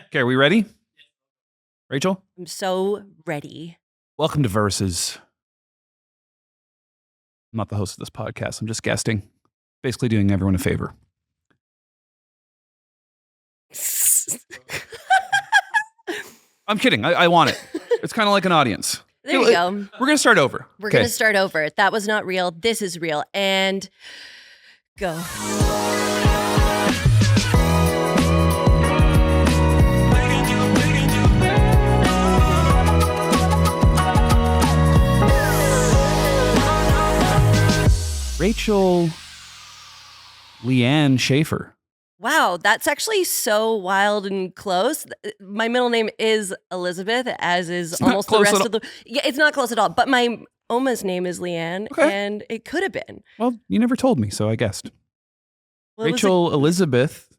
Okay, are we ready? Rachel? I'm so ready. Welcome to Versus. I'm not the host of this podcast. I'm just guesting. Basically doing everyone a favor. I'm kidding. I want it. It's kind of like an audience. There you go. We're going to start over. We're going to start over. That was not real. This is real. And go. Rachel Leanne Schaefer. Wow, that's actually so wild and close. My middle name is Elizabeth, as is almost the rest of the... Yeah, it's not close at all. But my Oma's name is Leanne, and it could have been. Well, you never told me, so I guessed. Well, Rachel Elizabeth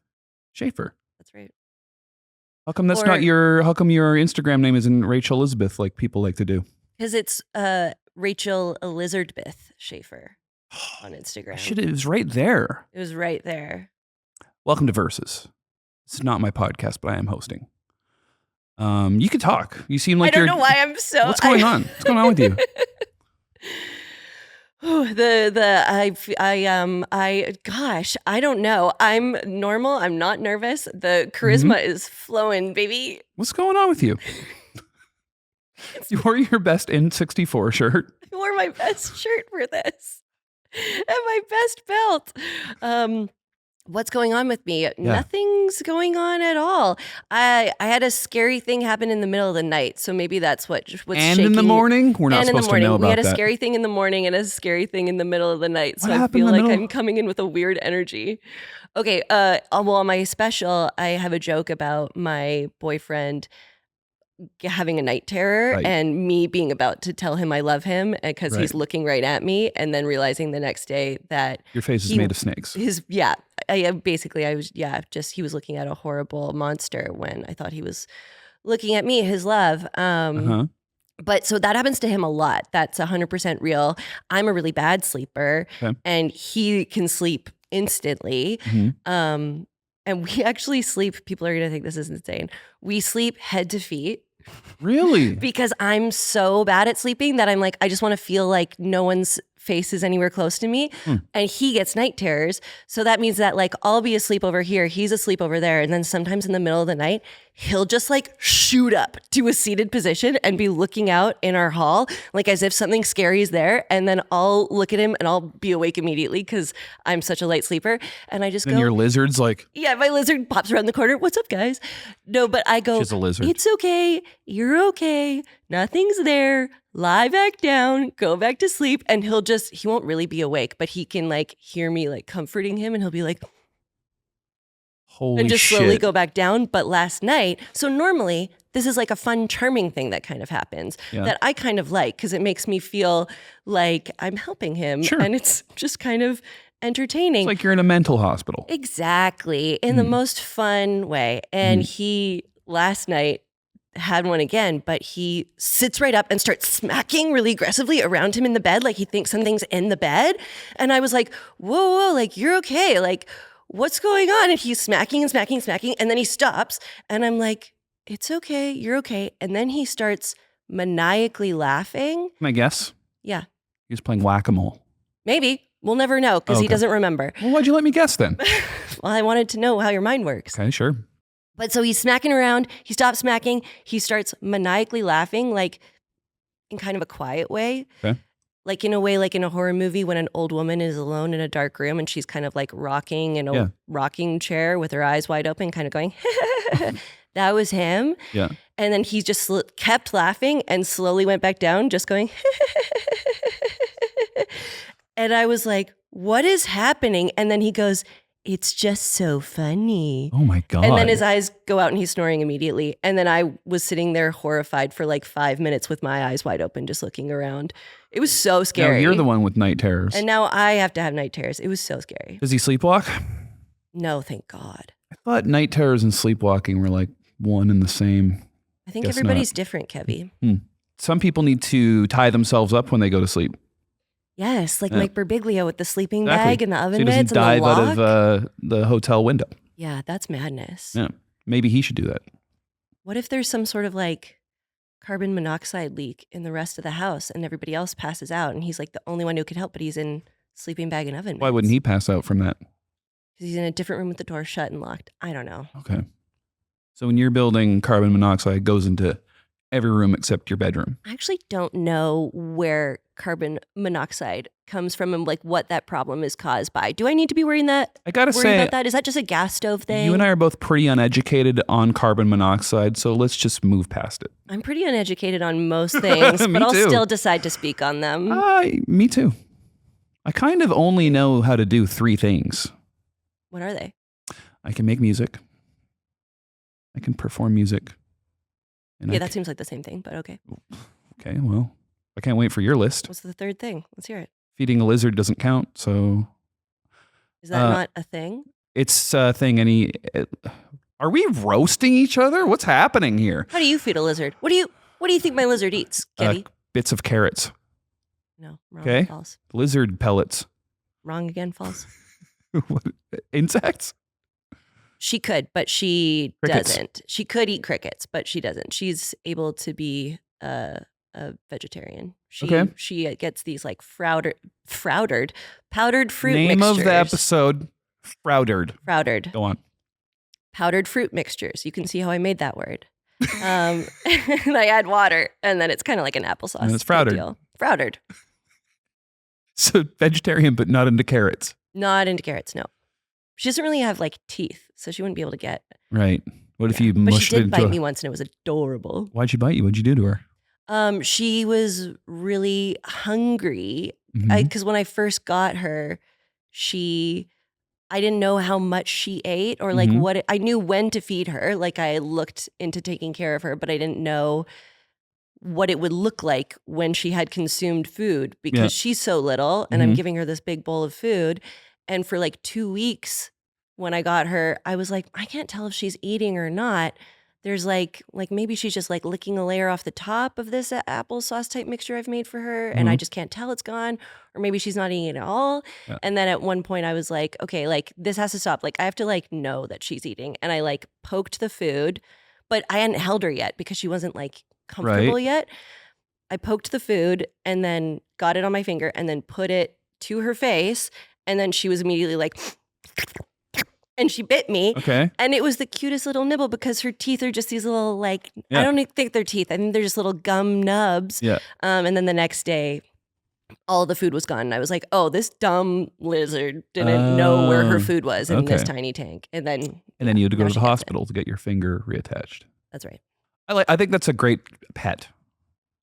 Schaefer. That's right. How come that's not your... How come your Instagram name isn't Rachel Elizabeth like people like to do? Because it's Rachel Elizabeth Schaefer on Instagram. It was right there. It was right there. Welcome to Versus. This is not my podcast, but I am hosting. You could talk. You seem like I don't know why I'm so... What's going on? What's going on with you? Gosh, I don't know. I'm normal. I'm not nervous. The charisma is flowing, baby. What's going on with you? You wore your best N64 shirt. I wore my best shirt for this. And my best belt. What's going on with me? Yeah. Nothing's going on at all. I had a scary thing happen in the middle of the night, so maybe that's what's and shaking. In the morning? We're not supposed to know about that. We had a scary thing in the morning and a scary thing in the middle of the night, so I feel like I'm coming in with a weird energy. Okay, well, on my special, I have a joke about my boyfriend having a night terror and me being about to tell him I love him because he's looking right at me, and then realizing the next day that your face is made of snakes. He was looking at a horrible monster when I thought he was looking at me, his love. But so that happens to him a lot. That's 100% real. I'm a really bad sleeper, and he can sleep instantly. And we actually sleep. People are going to think this is insane. We sleep head to feet. Really? Because I'm so bad at sleeping that I'm like, I just want to feel like no one's face is anywhere close to me. And he gets night terrors. So that means that like I'll be asleep over here, he's asleep over there. And then sometimes in the middle of the night, he'll just like shoot up to a seated position and be looking out in our hall, like as if something scary is there. And then I'll look at him and I'll be awake immediately because I'm such a light sleeper. And I just go. And your lizard's like. Yeah, my lizard pops around the corner. What's up, guys? No, but I go. She's a lizard. It's okay. You're okay. Nothing's there. Lie back down. Go back to sleep. And he won't really be awake, but he can like hear me like comforting him, and he'll be like, holy and just shit. slowly go back down. But last night, so normally this is like a fun, charming thing that kind of happens that I kind of like because it makes me feel like I'm helping him. Sure. And it's just kind of entertaining. It's like you're in a mental hospital. Exactly. In the most fun way. And he last night had one again, but he sits right up and starts smacking really aggressively around him in the bed, like he thinks something's in the bed. And I was like, whoa, like you're okay. Like, what's going on? And he's smacking and smacking and smacking. And then he stops. And I'm like, it's okay. You're okay. And then he starts maniacally laughing. Can I guess? Yeah. He was playing whack-a-mole. Maybe. We'll never know because he doesn't remember. Well, why'd you let me guess then? Well, I wanted to know how your mind works. Okay, sure. But so he's smacking around. He stops smacking. He starts maniacally laughing, like in kind of a quiet way. Okay. Like in a way, like in a horror movie when an old woman is alone in a dark room and she's kind of like rocking in a rocking chair with her eyes wide open, kind of going, that was him. Yeah. And then he just kept laughing and slowly went back down, just going, and I was like, what is happening? And then he goes, it's just so funny. Oh my God. And then his eyes go out and he's snoring immediately. And then I was sitting there horrified for like 5 minutes with my eyes wide open, just looking around. It was so scary. Now you're the one with night terrors. And now I have to have night terrors. It was so scary. Does he sleepwalk? No, thank God. I thought night terrors and sleepwalking were like one and the same. I think everybody's different, Kevvy. Some people need to tie themselves up when they go to sleep. Yes, like Mike Birbiglia with the sleeping bag and the oven so he mitts doesn't and the dive lock. out of the hotel window. Yeah, that's madness. Yeah, maybe he should do that. What if there's some sort of like carbon monoxide leak in the rest of the house and everybody else passes out and he's like the only one who could help, but he's in sleeping bag and oven mitts? Why wouldn't he pass out from that? Because he's in a different room with the door shut and locked. I don't know. Okay. So when you're building, carbon monoxide goes into every room except your bedroom. I actually don't know where carbon monoxide comes from and like what that problem is caused by. Do I need to be worried I gotta say, about that? Is that just a gas stove thing? you and I are both pretty uneducated on carbon monoxide, so let's just move past it. I'm pretty uneducated on most things, Me but I'll too. still decide to speak on them. Me too. I kind of only know how to do 3 things. What are they? I can make music. I can perform music. And Yeah, that seems like the same thing, but okay. Okay, well, I can't wait for your list. What's the third thing? Let's hear it. Feeding a lizard doesn't count, so Is that not a thing? it's a thing. Are we roasting each other? What's happening here? How do you feed a lizard? What do you think my lizard eats, Kevvy? Bits of carrots. No, wrong, Okay. false. Lizard pellets. Wrong again, false. What, insects? She could, but she Crickets. doesn't. She could eat crickets, but she doesn't. She's able to be a vegetarian. She gets these like powdered fruit Name mixtures. of the episode, Froudered. Froudered. Go on. Powdered fruit mixtures. You can see how I made that word. And I add water, and then it's kind of like an applesauce. And it's froudered. deal. Froudered. So vegetarian, but not into carrots. Not into carrots, no. She doesn't really have like teeth, so she wouldn't be able to get. Right. What if you But mushed she it did into bite me once, and it was adorable. Why'd she bite you? What'd you do to her? She was really hungry Mhm. because when I first got her, I didn't know how much she ate or like Mhm. I knew when to feed her. Like I looked into taking care of her, but I didn't know what it would look like when she had consumed food because Yeah. she's so little and I'm Mhm. giving her this big bowl of food. And for like 2 weeks when I got her, I was like, I can't tell if she's eating or not. There's like maybe she's just like licking a layer off the top of this applesauce type mixture I've made for her and I just can't tell it's gone, or maybe she's not eating it at all. Yeah. And then at one point I was like, okay, like this has to stop. Like I have to like know that she's eating. And I like poked the food, but I hadn't held her yet because she wasn't like comfortable yet. I poked the food and then got it on my finger and then put it to her face. And then she was immediately like, and she bit me. Okay. And it was the cutest little nibble because her teeth are just these little like, Yeah. I don't even think they're teeth. I think they're just little gum nubs. Yeah. And then the next day, all the food was gone. And I was like, oh, this dumb lizard didn't know where her food was in this okay. tiny tank. And then you had to go now to she the gets it. hospital to get your finger reattached. That's right. I think that's a great pet.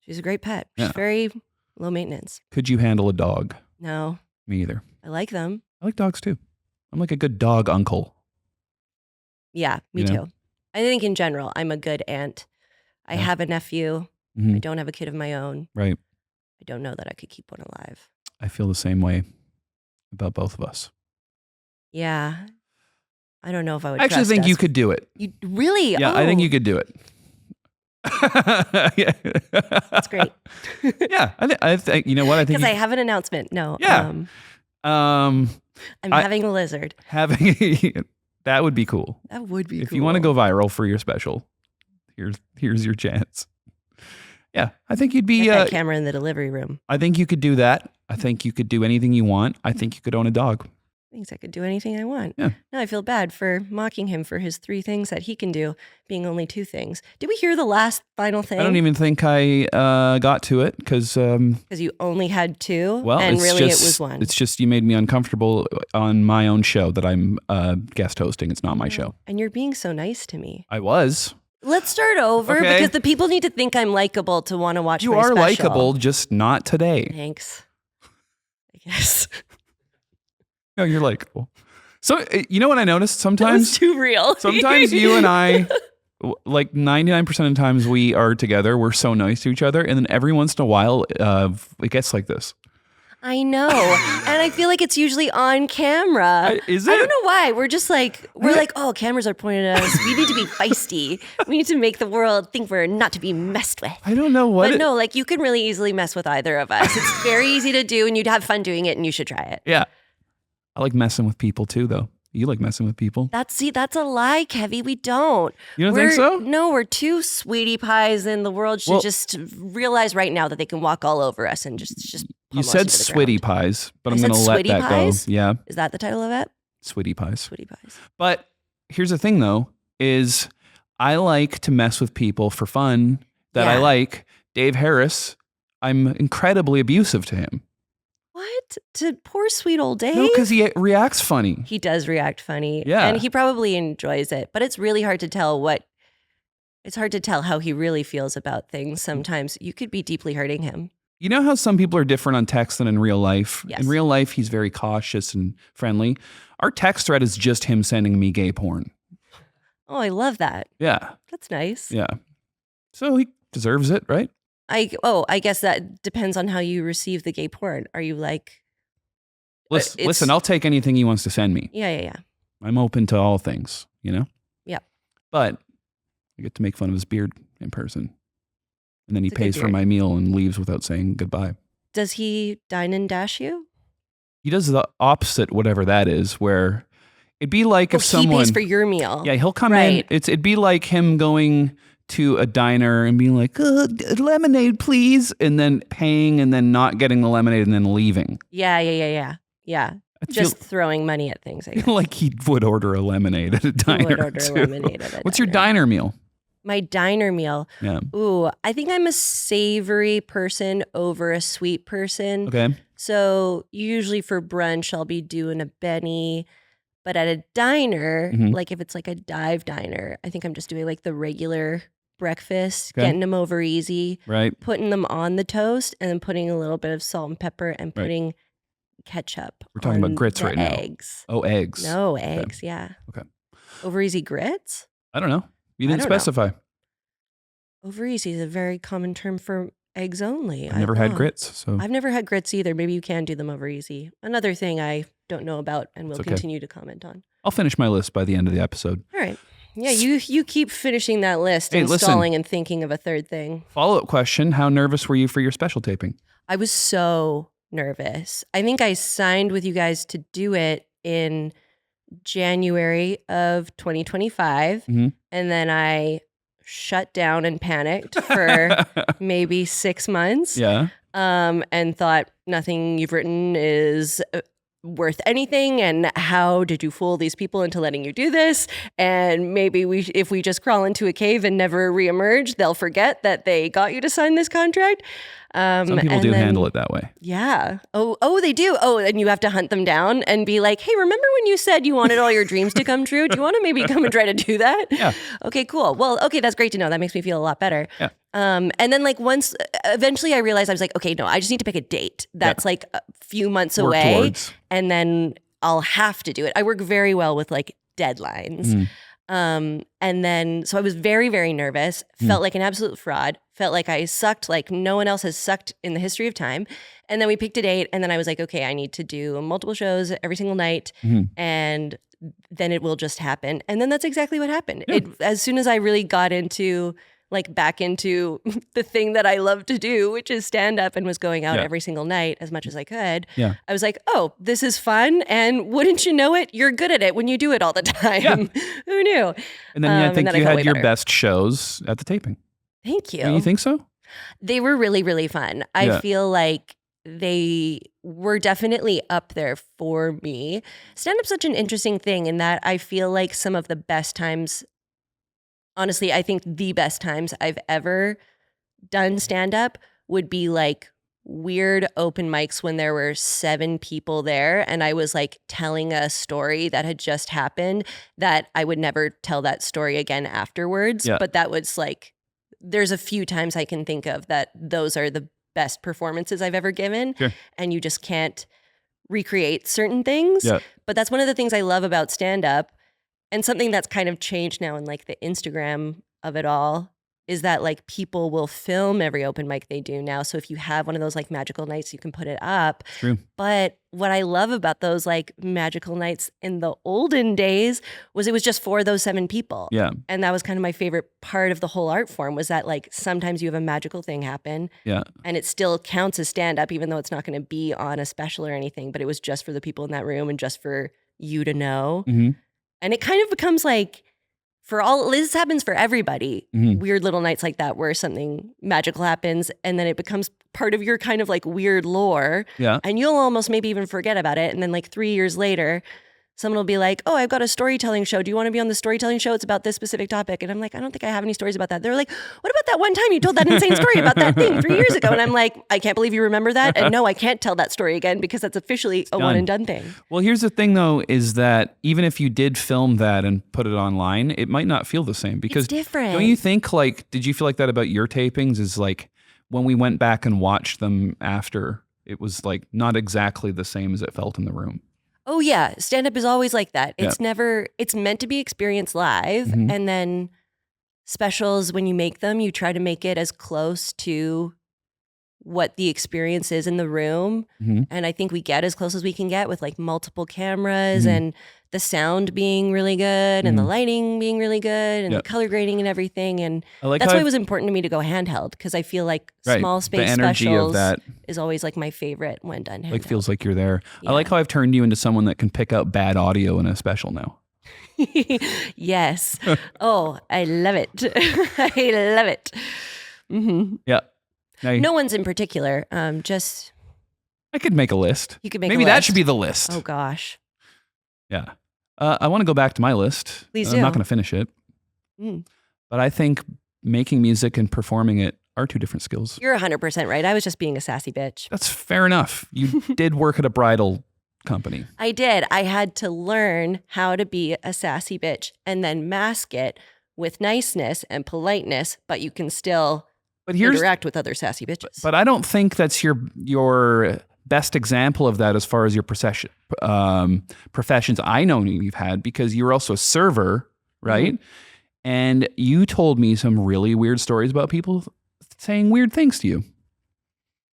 She's a great pet. She's Yeah. very low maintenance. Could you handle a dog? No, Me either. I like them. I like dogs too. I'm like a good dog uncle. Yeah, me You know? too. I think in general, I'm a good aunt. I Yeah. have a nephew. I Mhm. don't have a kid of my own. Right. I don't know that I could keep one alive. I feel the same way about both of us. Yeah. I don't know if I would I actually trust think us. you could do it. You really? Yeah, I think Oh, you could do it. Yeah. That's great. Yeah, I think you know what I think. Because I have an announcement. No. Yeah. I'm I- having a lizard. Having that would be cool. That would be If cool. you want to go viral for your special, here's your chance. Yeah, I think you'd be. Get that camera in the delivery room. I think you could do that. I think you could do anything you want. I think you could own a dog. Thinks I could do anything I want. Yeah. Now I feel bad for mocking him for his 3 things that he can do, being only 2 things. Did we hear the last final thing? I don't even think I got to it because. Because you only had 2, Well, and it's really just, it was 1. It's just you made me uncomfortable on my own show that I'm guest hosting. It's not my show. And you're being so nice to me. I was. Let's start over Okay. because the people need to think I'm likable to want to watch You my are special. likable, just not today. Thanks. I guess. No, you're likable. So you know what I noticed? That was Sometimes too real. Sometimes you and I, like 99% of the times we are together, we're so nice to each other. And then every once in a while, it gets like this. I know. And I feel like it's usually on camera. Is I it? don't know why. We're just like, oh, cameras are pointed at us. We need to be feisty. We need to make the world think we're not to be messed with. I don't know what. But no, like you can really easily mess with either of us. It's very easy to do and you'd have fun doing it and you should try it. Yeah. I like messing with people too, though. You like messing with people. That's a lie, Kevvy. We don't. You don't think so? No, we're two sweetie pies, and the world should just realize right now that they can walk all over us and just. You said sweetie pies, but I'm going to let that pies? go. Yeah. Is that the title of it? Sweetie pies. Sweetie pies. But here's the thing, though, is I like to mess with people for fun that I like. Dave Harris, I'm incredibly abusive to him. What? To poor sweet old Dave? No, because he reacts funny. He does react funny. Yeah. And he probably enjoys it. But it's really hard to tell it's hard to tell how he really feels about things sometimes. You could be deeply hurting him. You know how some people are different on text than in real life? Yes. In real life, he's very cautious and friendly. Our text thread is just him sending me gay porn. Oh, I love that. Yeah. That's nice. Yeah. So he deserves it, right? I guess that depends on how you receive the gay porn. Are you like... Listen, I'll take anything he wants to send me. Yeah. I'm open to all things, you know? Yeah. But I get to make fun of his beard in person. And then he It's a good pays for beard. my meal and leaves without saying goodbye. Does he dine and dash you? He does the opposite, whatever that is, where it'd be like if someone... He pays for your meal. Yeah, he'll come Right. in. It'd be like him going to a diner and being like, lemonade, please. And then paying and then not getting the lemonade and then leaving. Yeah. I Just feel throwing money at things, I guess. like he would order a lemonade at a diner. He would order a too. lemonade at a What's your diner. diner meal? My diner meal. Yeah. Ooh, I think I'm a savory person over a sweet person. Okay. So usually for brunch, I'll be doing a Benny. But at a diner, Mhm. like if it's like a dive diner, I think I'm just doing like the regular breakfast, Okay. getting them over easy, Right. putting them on the toast, and then putting a little bit of salt and pepper and Right. putting ketchup. We're talking about on grits the right now. eggs. Oh, eggs. No, eggs, yeah. Okay. Over easy grits? I don't know. You didn't don't know. specify. Over easy is a very common term for eggs only. I've never had thought. grits. So I've never had grits either. Maybe you can do them over easy. Another thing I don't know about and will It's okay. continue to comment on. I'll finish my list by the end of the episode. All right. Yeah, you keep finishing that list Hey, and listen. stalling and thinking of a third thing. Follow-up question. How nervous were you for your special taping? I was so nervous. I think I signed with you guys to do it in January of 2025. Mhm. And then I shut down and panicked for maybe 6 months. Yeah. And thought nothing you've written is worth anything, and how did you fool these people into letting you do this? And maybe if we just crawl into a cave and never reemerge, they'll forget that they got you to sign this contract. Some people do handle it that way. Yeah. Oh, they do. Oh, and you have to hunt them down and be like, hey, remember when you said you wanted all your dreams to come true? Do you want to maybe come and try to do that? Yeah. Okay, cool. Well, okay, that's great to know. That makes me feel a lot better. Yeah. And then like eventually I realized I was like, okay, no, I just need to pick a date that's like a few months Work away, towards. and then I'll have to do it. I work very well with like deadlines. And then, so I was very, very nervous, felt like an absolute fraud, felt like I sucked like no one else has sucked in the history of time. And then we picked a date, and then I was like, okay, I need to do multiple shows every single night, and then it will just happen. And then that's exactly what happened. As soon as I really got into like back into the thing that I love to do, which is stand up, and was going out every single night as much as I could. Yeah. I was like, oh, this is fun. And wouldn't you know it? You're good at it when you do it all the time. Yeah. Who knew? And then I and think then I you felt had way your better. best shows at the taping. Thank you. Don't you think so? They were really, really fun. I Yeah. feel like they were definitely up there for me. Stand-up's such an interesting thing in that I feel like some of the best times, honestly, I think the best times I've ever done stand-up would be like weird open mics when there were 7 people there and I was like telling a story that had just happened that I would never tell that story again afterwards. Yeah. But that was like, there's a few times I can think of that those are the best performances I've ever given. Sure. And you just can't recreate certain things. Yeah. But that's one of the things I love about stand-up, and something that's kind of changed now in like the Instagram of it all, is that like people will film every open mic they do now. So if you have one of those like magical nights, you can put it up. True. But what I love about those like magical nights in the olden days was it was just for those 7 people. Yeah. And that was kind of my favorite part of the whole art form, was that like sometimes you have a magical thing happen Yeah. and it still counts as stand up, even though it's not going to be on a special or anything, but it was just for the people in that room and just for you to know. Mm-hmm. And it kind of becomes like, this happens for everybody. Mm-hmm. Weird little nights like that where something magical happens and then it becomes part of your kind of like weird lore. Yeah. And you'll almost maybe even forget about it. And then like 3 years later, someone will be like, oh, I've got a storytelling show. Do you want to be on the storytelling show? It's about this specific topic. And I'm like, I don't think I have any stories about that. They're like, what about that one time you told that insane story about that thing 3 years ago? And I'm like, I can't believe you remember that. And no, I can't tell that story again because that's officially a one and done thing. Well, here's the thing though, is that even if you did film that and put it online, it might not feel the same because it's different. Don't you think like, did you feel like that about your tapings is like when we went back and watched them after, it was like not exactly the same as it felt in the room? Oh yeah, stand-up is always like that. It's it's meant to be experienced live. Mm-hmm. And then specials, when you make them, you try to make it as close to what the experience is in the room. Mm-hmm. And I think we get as close as we can get with like multiple cameras Mm-hmm. and the sound being really good and the lighting being really good and the color grading and everything. And that's why it was important to me to go handheld because I feel like small space the energy specials of that is always like my favorite when done handheld. like feels like you're there. Yeah. I like how I've turned you into someone that can pick out bad audio in a special now. Yes. Oh, I love it. I love it. Mm-hmm. Yeah. Now, No one's in particular. Just I could make a list. you could make Maybe a that list. should be the list. Oh gosh. Yeah. I want to go back to my list. Please I'm do. not going to finish it. Mm. But I think making music and performing it are two different skills. You're 100% right. I was just being a sassy bitch. That's fair enough. You did work at a bridal company. I did. I had to learn how to be a sassy bitch and then mask it with niceness and politeness, but you can still interact with other sassy bitches. But I don't think that's your best example of that as far as your professions I know you've had, because you're also a server, right? Mm-hmm. And you told me some really weird stories about people saying weird things to you.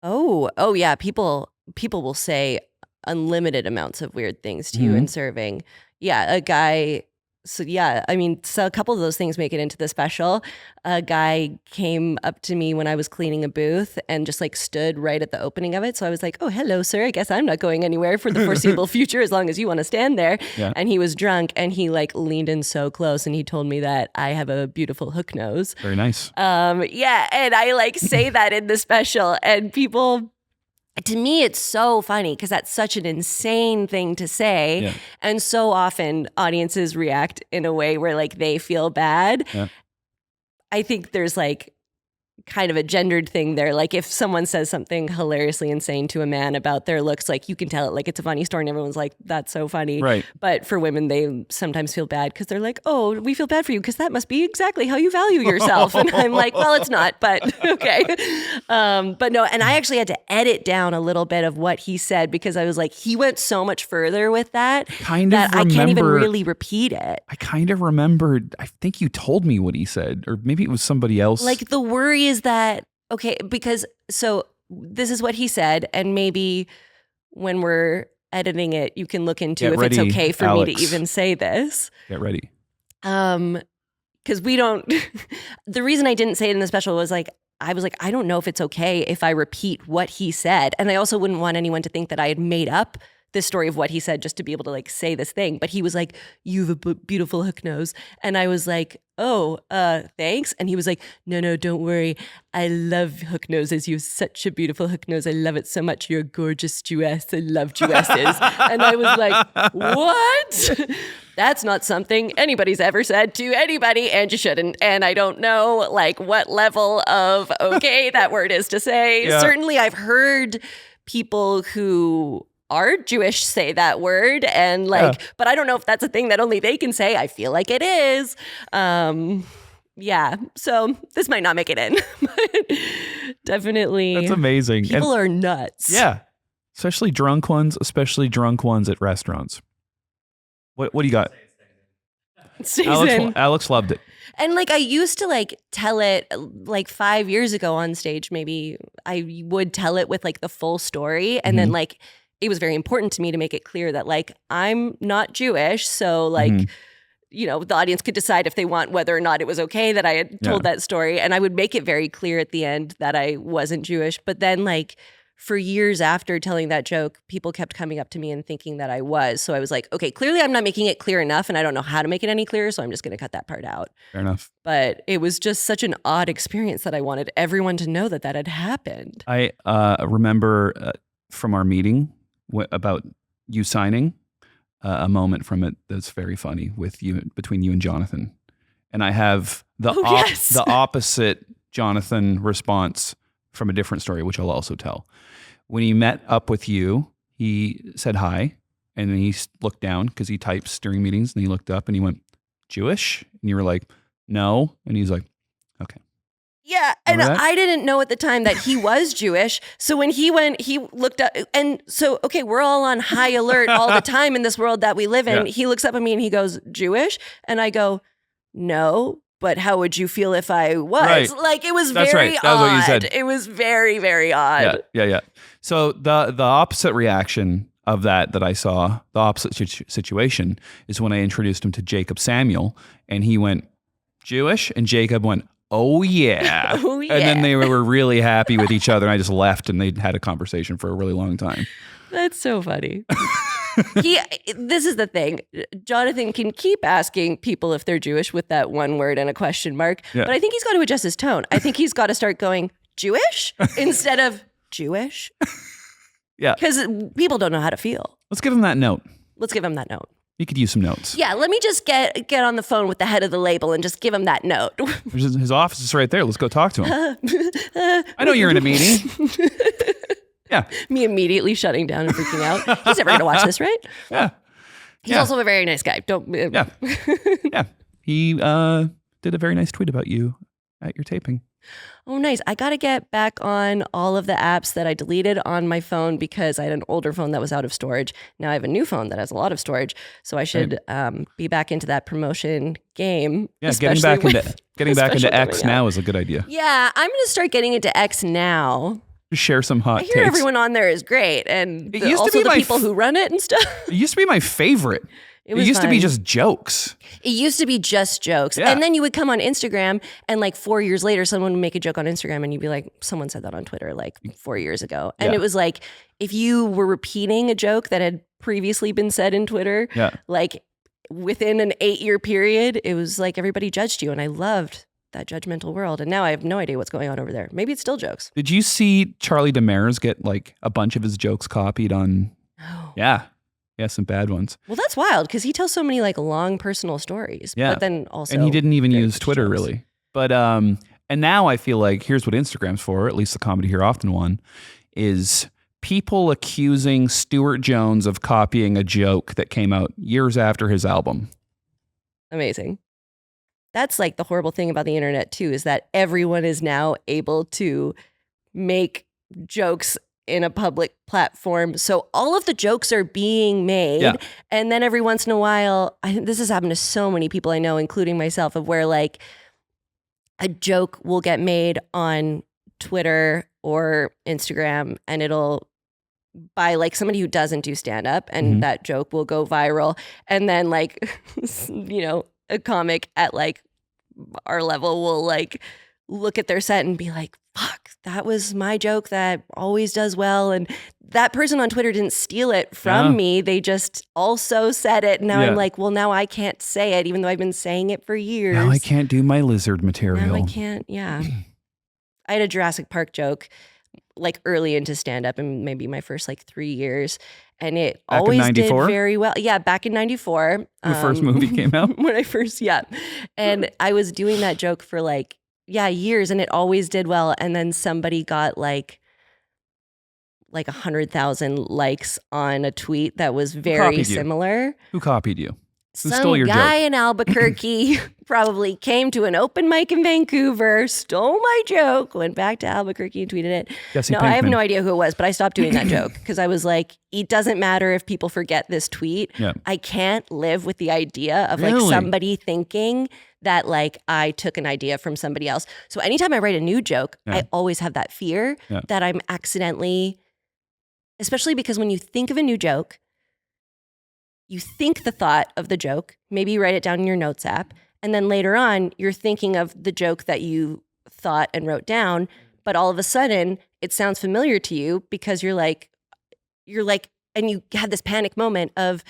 Oh yeah. People will say unlimited amounts of weird things to you in serving. Yeah, a guy. So yeah, I mean, so a couple of those things make it into the special. A guy came up to me when I was cleaning a booth and just like stood right at the opening of it. So I was like, oh, hello, sir. I guess I'm not going anywhere for the foreseeable future as long as you want to stand there. Yeah. And he was drunk and he like leaned in so close and he told me that I have a beautiful hook nose. Very nice. Yeah. And I like say that in the special and people... To me, it's so funny because that's such an insane thing to say. Yeah. And so often audiences react in a way where like they feel bad. Yeah. I think there's like kind of a gendered thing there. Like if someone says something hilariously insane to a man about their looks, like you can tell it like it's a funny story and everyone's like, that's so funny. Right. But for women, they sometimes feel bad because they're like, oh, we feel bad for you because that must be exactly how you value yourself. And I'm like, well, it's not, but okay. But no, and I actually had to edit down a little bit of what he said because I was like, he went so much further with that I can't even really repeat it. I kind of remembered, I think you told me what he said, or maybe it was somebody else. Like the worry is that, okay, because so this is what he said, and maybe when we're editing it, you can look into if it's okay for me to even say this. Get ready. Because we don't, the reason I didn't say it in the special was like, I was like, I don't know if it's okay if I repeat what he said. And I also wouldn't want anyone to think that I had made up this story of what he said just to be able to like say this thing. But he was like, you have a beautiful hook nose. And I was like, oh, thanks. And he was like, no, don't worry. I love hook noses. You have such a beautiful hook nose. I love it so much. You're a gorgeous Jewess. I love Jewesses. And I was like, what? That's not something anybody's ever said to anybody, and you shouldn't. And I don't know like what level of okay that word is to say. Yeah. Certainly I've heard people who are Jewish say that word and like, but I don't know if that's a thing that only they can say. I feel like it is. Yeah. So this might not make it in, but definitely. That's amazing. People are nuts. Yeah. Especially drunk ones at restaurants. What do you got? Alex loved it. And like I used to like tell it like 5 years ago on stage, maybe I would tell it with like the full story. And then like, it was very important to me to make it clear that like, I'm not Jewish. So like, you know, the audience could decide if they want whether or not it was okay that I had told that story. And I would make it very clear at the end that I wasn't Jewish. But then like for years after telling that joke, people kept coming up to me and thinking that I was. So I was like, okay, clearly I'm not making it clear enough and I don't know how to make it any clearer. So I'm just going to cut that part out. Fair enough. But it was just such an odd experience that I wanted everyone to know that that had happened. I remember from our meeting about you signing a moment from it that's very funny between you and Jonathan. And I have the opposite Jonathan response from a different story, which I'll also tell. When he met up with you, he said hi, and then he looked down because he types during meetings, and he looked up and he went, Jewish? And you were like, no. And he's like, okay. Yeah, and I didn't know at the time that he was Jewish. So when he went, he looked up, and so, okay, we're all on high alert all the time in this world that we live in. Yeah. He looks up at me and he goes, Jewish? And I go, no. But how would you feel if I was? Right. Like, it was very odd. That was what you said. It was very, very odd. Yeah. So the opposite reaction of that I saw, the opposite situation, is when I introduced him to Jacob Samuel, and he went, Jewish? And Jacob went, oh yeah. Oh, yeah. And then they were really happy with each other, and I just left, and they had a conversation for a really long time. That's so funny. This is the thing. Jonathan can keep asking people if they're Jewish with that one word and a question mark, but I think he's got to adjust his tone. I think he's got to start going Jewish instead of Jewish. Yeah. Because people don't know how to feel. Let's give him that note. He could use some notes. Yeah, let me just get on the phone with the head of the label and just give him that note. His office is right there. Let's go talk to him. I know you're in a meeting. Yeah. Me immediately shutting down and freaking out. He's never going to watch this, right? Yeah. He's also a very nice guy. Yeah. Yeah. He did a very nice tweet about you at your taping. Oh, nice. I got to get back on all of the apps that I deleted on my phone because I had an older phone that was out of storage. Now I have a new phone that has a lot of storage. So I should be back into that promotion game. Yeah, getting back into X now is a good idea. Yeah, I'm going to start getting into X now. Share some hot takes. I hear everyone on there is great, and also the people who run it and stuff. It used to be my favorite. It used to be just jokes. It used to be just jokes. Yeah. And then you would come on Instagram, and like 4 years later, someone would make a joke on Instagram, and you'd be like, someone said that on Twitter like 4 years ago. And it was like, if you were repeating a joke that had previously been said in Twitter, like within an 8-year period, it was like everybody judged you, and I loved that judgmental world. And now I have no idea what's going on over there. Maybe it's still jokes. Did you see Charlie Demers get like a bunch of his jokes copied on? No. Yeah, some bad ones. Well, that's wild because he tells so many like long personal stories. Yeah. But then also, and he didn't even use Twitter really. But and now I feel like here's what Instagram's for, at least the Comedy Here Often one, is people accusing Stuart Jones of copying a joke that came out years after his album. Amazing. That's like the horrible thing about the internet too, is that everyone is now able to make jokes in a public platform. So all of the jokes are being made. Yeah. And then every once in a while, this has happened to so many people I know, including myself, of where like a joke will get made on Twitter or Instagram, and it'll by like somebody who doesn't do stand up, and that joke will go viral. And then like, a comic at like our level will like look at their set and be like, fuck, that was my joke that always does well. And that person on Twitter didn't steal it from me. They just also said it. Now I'm like, well, now I can't say it, even though I've been saying it for years. Now I can't do my lizard material. Now I can't. Yeah. I had a Jurassic Park joke like early into stand up, and maybe my first like 3 years. And it back always in did very well. Yeah, back in 94. The first movie came out? When I first, And I was doing that joke for like, years, and it always did well. And then somebody got like 100,000 likes on a tweet that was very similar. Who copied you? Who Some stole your guy joke? in Albuquerque probably came to an open mic in Vancouver, stole my joke, went back to Albuquerque and tweeted it. Jesse I Pinkman. have no idea who it was, but I stopped doing that joke because I was like, it doesn't matter if people forget this tweet. Yeah. I can't live with the idea of like somebody thinking that like I took an idea from somebody else. So anytime I write a new joke, I always have that fear that I'm accidentally, especially because when you think of a new joke, you think the thought of the joke, maybe you write it down in your notes app, and then later on, you're thinking of the joke that you thought and wrote down, but all of a sudden it sounds familiar to you because you're like, and you had this panic moment of,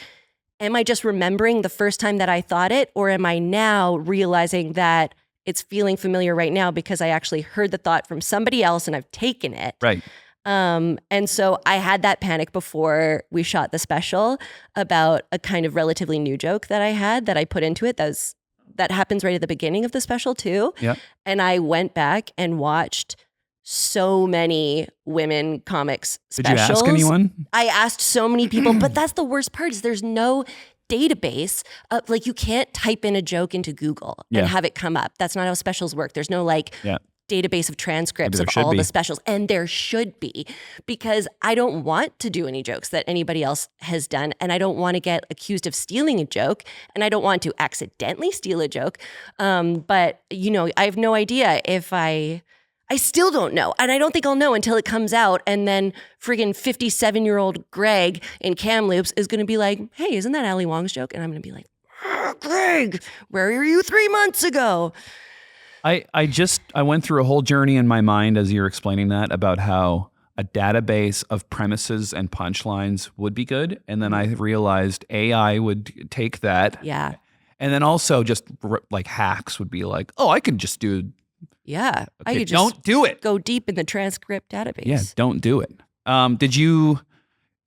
am I just remembering the first time that I thought it, or am I now realizing that it's feeling familiar right now because I actually heard the thought from somebody else and I've taken it? Right. And so I had that panic before we shot the special about a kind of relatively new joke that I had that I put into it. That happens right at the beginning of the special too. Yeah. And I went back and watched so many women comics specials. Did you ask anyone? I asked so many people, but that's the worst part is there's no database. Like you can't type in a joke into Google and have it come up. That's not how specials work. There's no database of transcripts of all the specials. And there should be, because I don't want to do any jokes that anybody else has done. And I don't want to get accused of stealing a joke. And I don't want to accidentally steal a joke. But, I have no idea if I still don't know. And I don't think I'll know until it comes out. And then friggin' 57-year-old Greg in Kamloops is going to be like, hey, isn't that Ali Wong's joke? And I'm going to be like, Greg, where were you 3 months ago? I went through a whole journey in my mind as you're explaining that about how a database of premises and punchlines would be good. And then I realized AI would take that. Yeah. And then also just like hacks would be like, oh, I can just do. Yeah. Okay, I could just don't do it. Go deep in the transcript database. Yeah, don't do it. Did you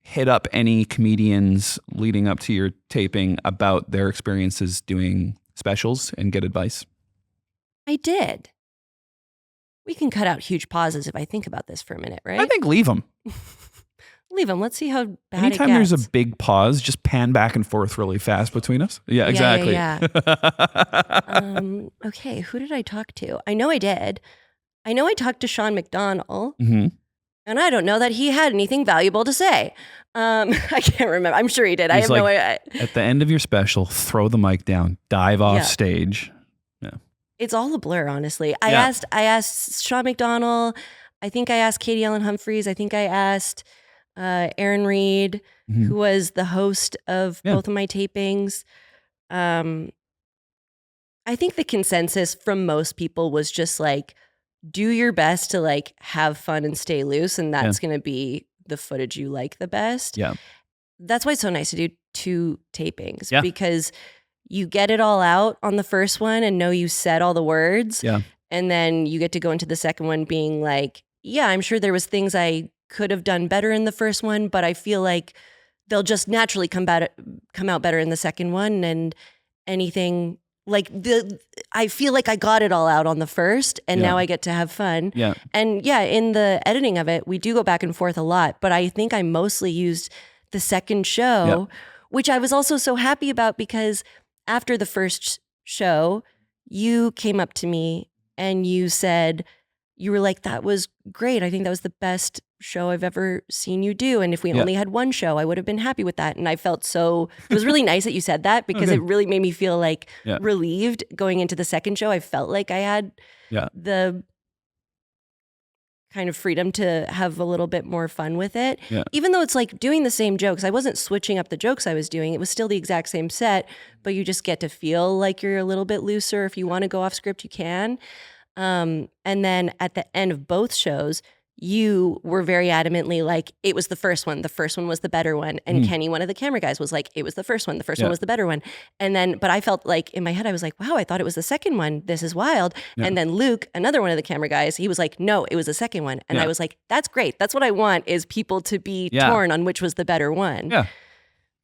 hit up any comedians leading up to your taping about their experiences doing specials and get advice? I did. We can cut out huge pauses if I think about this for a minute, right? I think leave them. Leave them. Let's see how bad Anytime it gets. there's a big pause, just pan back and forth really fast between us. Yeah, exactly. Yeah. Okay, who did I talk to? I know I did. I know I talked to Sean McDonald, Mm-hmm. and I don't know that he had anything valuable to say. I can't remember. I'm sure he did. I have no idea. At the end of your special, throw the mic down, dive off stage. Yeah. It's all a blur, honestly. I asked Sean McDonald. I think I asked Katie Ellen Humphreys. I think I asked Aaron Reed, who was the host of both of my tapings. I think the consensus from most people was just like, do your best to like have fun and stay loose. And that's going to be the footage you like the best. Yeah. That's why it's so nice to do 2 tapings because you get it all out on the first one and know you said all the words. Yeah. And then you get to go into the second one being like, yeah, I'm sure there was things I could have done better in the first one, but I feel like they'll just naturally come out better in the second one. And anything like I feel like I got it all out on the first and now I get to have fun. Yeah. And in the editing of it, we do go back and forth a lot, but I think I mostly used the second show, which I was also so happy about because after the first show, you came up to me and you said, you were like, that was great. I think that was the best show I've ever seen you do. And if we only had one show, I would have been happy with that. And I felt it was really nice that you said that because it really made me feel like relieved going into the second show. I felt like I had the kind of freedom to have a little bit more fun with it. Yeah. Even though it's like doing the same jokes, I wasn't switching up the jokes I was doing. It was still the exact same set, but you just get to feel like you're a little bit looser. If you want to go off script, you can. And then at the end of both shows, you were very adamantly like, it was the first one. The first one was the better one. And Kenny, one of the camera guys, was like, it was the first one. The first one was the better one. And then, but I felt like in my head, I was like, wow, I thought it was the second one. This is wild. Yeah. And then Luke, another one of the camera guys, he was like, no, it was the second one. And I was like, that's great. That's what I want, is people to be torn on which was the better one. Yeah.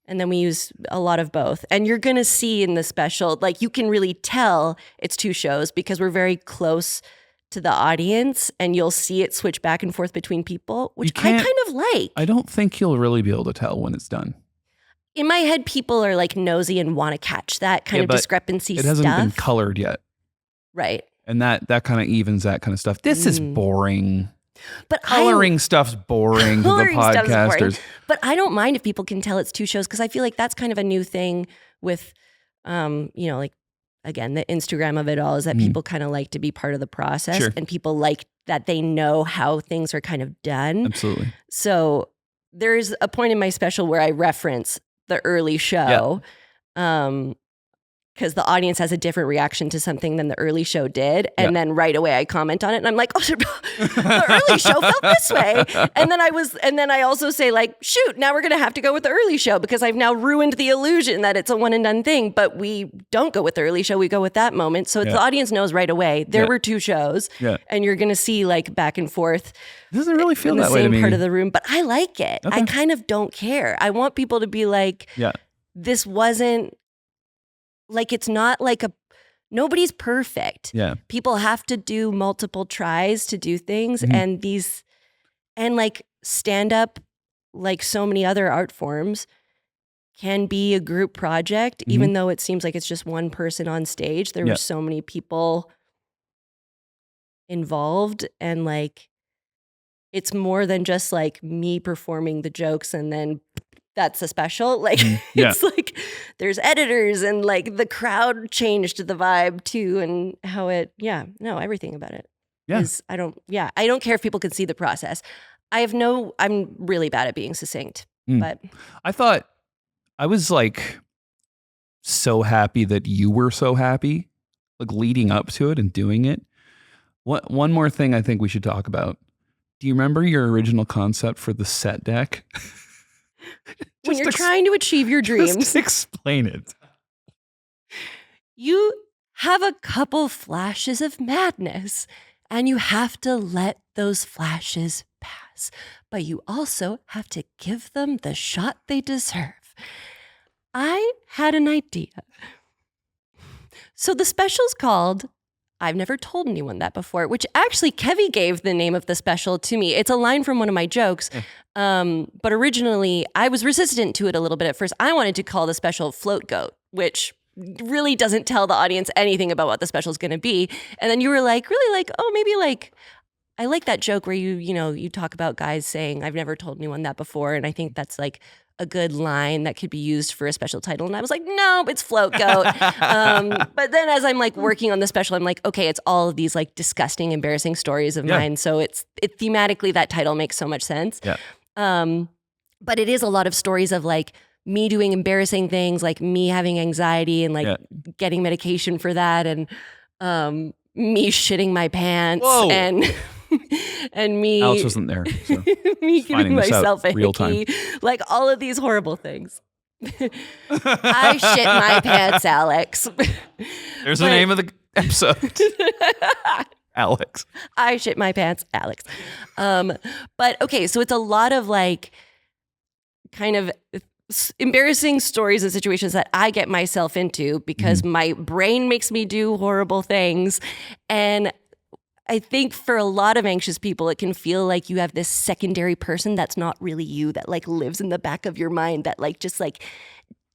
And then we use a lot of both. And you're going to see in the special, like you can really tell it's 2 shows because we're very close to the audience, and you'll see it switch back and forth between people, which I kind of like. I don't think you'll really be able to tell when it's done. In my head, people are like nosy and want to catch that kind of discrepancy stuff. It hasn't been colored yet. Right. And that kind of evens that kind of stuff. This is boring. But coloring stuff's boring to the podcasters. But I don't mind if people can tell it's 2 shows, because I feel like that's kind of a new thing with, like, again, the Instagram of it all is that people kind of like to be part of the process, and people like that they know how things are kind of done. Absolutely. So there's a point in my special where I reference the early show. because the audience has a different reaction to something than the early show did. And then right away I comment on it and I'm like, oh, the early show felt this way. And then I also say like, shoot, now we're going to have to go with the early show because I've now ruined the illusion that it's a one and done thing. But we don't go with the early show. We go with that moment. So the audience knows right away there were two shows and you're going to see like back and forth. It doesn't really feel that way to me. In the same part of the room, but I like it. Okay. I kind of don't care. I want people to be like, this wasn't, like, it's not like nobody's perfect. Yeah. People have to do multiple tries to do things. And like stand up, like so many other art forms, can be a group project, even though it seems like it's just one person on stage. There were so many people involved, and like, it's more than just like me performing the jokes and then that's a special. Like, it's like there's editors and like the crowd changed the vibe too, and how everything about it is, I don't care if people can see the process. I'm really bad at being succinct, but I thought I was like so happy that you were so happy, like leading up to it and doing it. One more thing I think we should talk about. Do you remember your original concept for the set deck? When you're trying to achieve your dreams. Just explain it. You have a couple flashes of madness, and you have to let those flashes pass. But you also have to give them the shot they deserve. I had an idea. So the special's called I've Never Told Anyone That Before, which actually Kevvy gave the name of the special to me. It's a line from one of my jokes. But originally I was resistant to it a little bit at first. I wanted to call the special Float Goat, which really doesn't tell the audience anything about what the special is going to be. And then you were like, really like, oh, maybe like, I like that joke where you talk about guys saying, I've never told anyone that before. And I think that's like a good line that could be used for a special title. And I was like, no, it's Float Goat. But then as I'm like working on the special, I'm like, okay, it's all of these like disgusting, embarrassing stories of mine. So it thematically, that title makes so much sense. Yeah. But it is a lot of stories of like me doing embarrassing things, like me having anxiety and like getting medication for that, and me shitting my pants. Whoa. And me, Alex wasn't there. So me giving myself a hickey, like all of these horrible things. I shit my pants, Alex. There's the name of the episode. Alex. I shit my pants, Alex. But okay, so it's a lot of like kind of embarrassing stories and situations that I get myself into because my brain makes me do horrible things. And I think for a lot of anxious people, it can feel like you have this secondary person that's not really you, that like lives in the back of your mind, that like just like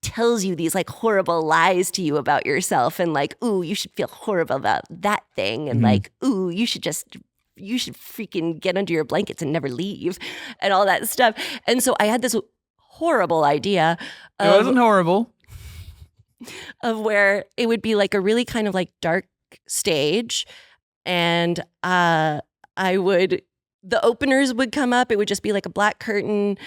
tells you these like horrible lies to you about yourself, and like, ooh, you should feel horrible about that thing, and like, ooh, you should freaking get under your blankets and never leave, and all that stuff. And so I had this horrible idea. It wasn't horrible. Of where it would be like a really kind of like dark stage. And the openers would come up. It would just be like a black curtain.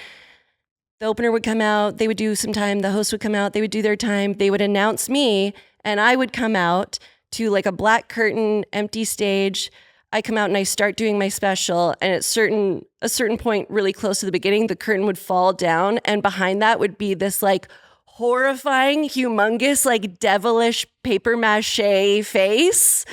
The opener would come out. They would do some time. The host would come out. They would do their time. They would announce me, and I would come out to like a black curtain, empty stage. I come out and I start doing my special. And at a certain point, really close to the beginning, the curtain would fall down, and behind that would be this like horrifying, humongous, like devilish paper mache face.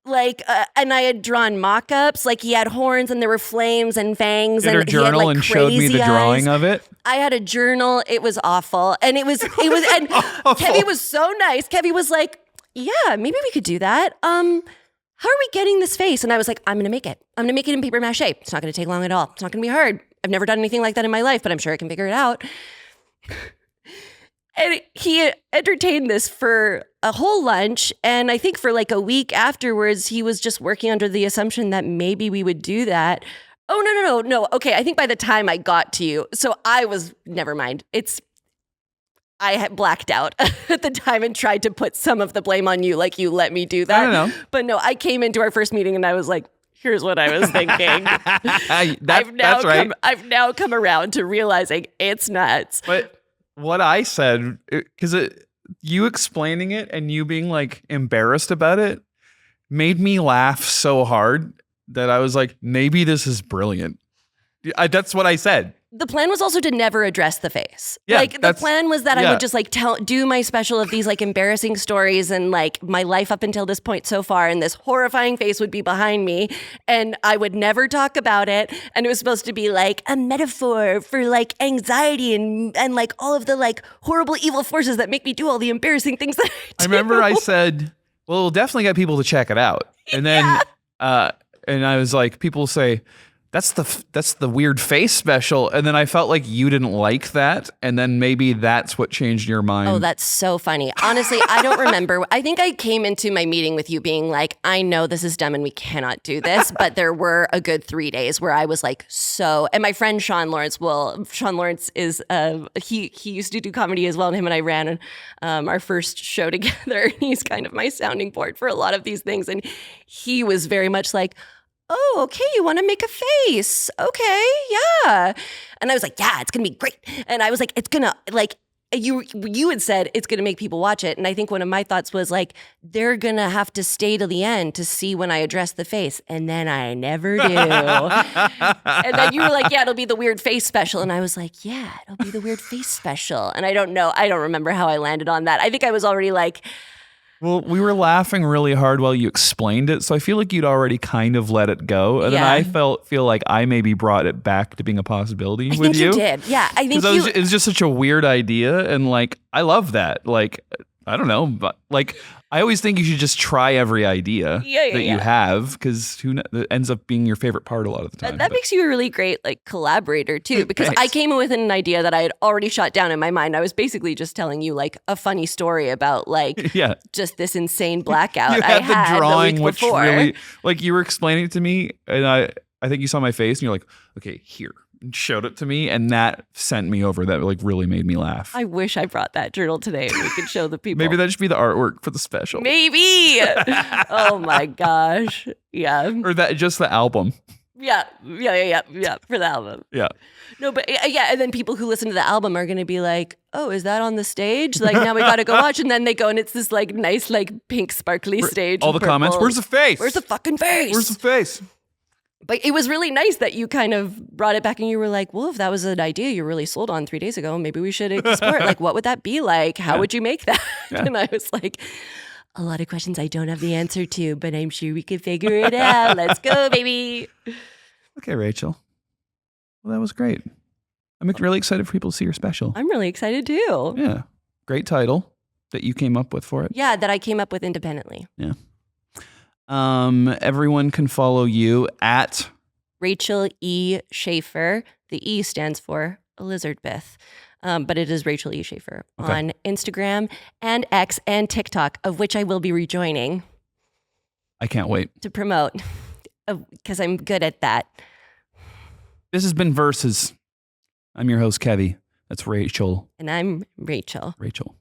Like, and I had drawn mock-ups. Like, he had horns and there were flames and fangs. You had and a journal he had, like, and showed me the drawing of it. I had a journal. It was awful, and and Kevvy was so nice. Kevvy was like, "Yeah, maybe we could do that. How are we getting this face?" And I was like, "I'm gonna make it. I'm gonna make it in paper mache. It's not gonna take long at all. It's not gonna be hard. I've never done anything like that in my life, but I'm sure I can figure it out." And he entertained this for a whole lunch. And I think for like a week afterwards, he was just working under the assumption that maybe we would do that. Oh, no. Okay, I think by the time I got to you, so never mind. I had blacked out at the time and tried to put some of the blame on you, like you let me do that. I don't know. But no, I came into our first meeting and I was like, here's what I was thinking. That's right. I've now come around to realizing it's nuts. But what I said, because you explaining it and you being like embarrassed about it made me laugh so hard that I was like, maybe this is brilliant. That's what I said. The plan was also to never address the face. Yeah, like the plan was that I yeah. would just like do my special of these like embarrassing stories and like my life up until this point so far, and this horrifying face would be behind me and I would never talk about it. And it was supposed to be like a metaphor for like anxiety and like all of the like horrible evil forces that make me do all the embarrassing things that I do. I remember I said, well, it'll definitely get people to check it out. And then and I was like, people say, that's the weird face special. And then I felt like you didn't like that. And then maybe that's what changed your mind. Oh, that's so funny. Honestly, I don't remember. I think I came into my meeting with you being like, I know this is dumb and we cannot do this. But there were a good 3 days where I was like, and my friend Sean Lawrence is, he used to do comedy as well. And him and I ran our first show together. He's kind of my sounding board for a lot of these things. And he was very much like, oh, okay, you want to make a face. Okay, yeah. And I was like, yeah, it's going to be great. And I was like, it's going to, like, you had said it's going to make people watch it. And I think one of my thoughts was like, they're going to have to stay to the end to see when I address the face. And then I never do. And then you were like, yeah, it'll be the weird face special. And I was like, yeah, it'll be the weird face special. And I don't remember how I landed on that. I think I was already like, well, we were laughing really hard while you explained it, so I feel like you'd already kind of let it go, and then I feel like I maybe brought it back to being a possibility with you. I think you did, yeah. I think it was just such a weird idea, and like I love that. Like I don't know, but like I always think you should just try every idea that you have, because it ends up being your favorite part a lot of the time. That makes you a really great like collaborator too, because Thanks. I came with an idea that I had already shot down in my mind. I was basically just telling you like a funny story about like just this insane blackout you I had had the drawing, the week which before. really like you were explaining it to me, and I think you saw my face, and you're like, okay, here. And showed it to me, and that sent me over. That like really made me laugh. I wish I brought that journal today and we could show the people. Maybe that should be the artwork for the special. Maybe. Oh my gosh. Yeah. Or that just the album. Yeah. For the album. Yeah. No, but yeah, and then people who listen to the album are going to be like, "Oh, is that on the stage? Like now we got to go watch." And then they go, and it's this like nice, like pink, sparkly stage. All the comments. Where's the face? Where's the fucking face? Where's the face? But it was really nice that you kind of brought it back and you were like, well, if that was an idea you really sold on 3 days ago, maybe we should explore it. Like, what would that be like? How would you make that? Yeah. And I was like, a lot of questions I don't have the answer to, but I'm sure we could figure it out. Let's go, baby. Okay, Rachel. Well, that was great. I'm really excited for people to see your special. I'm really excited too. Yeah. Great title that you came up with for it. Yeah, that I came up with independently. Yeah. Everyone can follow you at Rachel E. Schaefer. The E stands for Elizabeth, but it is Rachel E. Schaefer on Instagram and X and TikTok, of which I will be rejoining. I can't wait to promote because I'm good at that. This has been Versus. I'm your host, Kevvy. That's Rachel. And I'm Rachel. Rachel.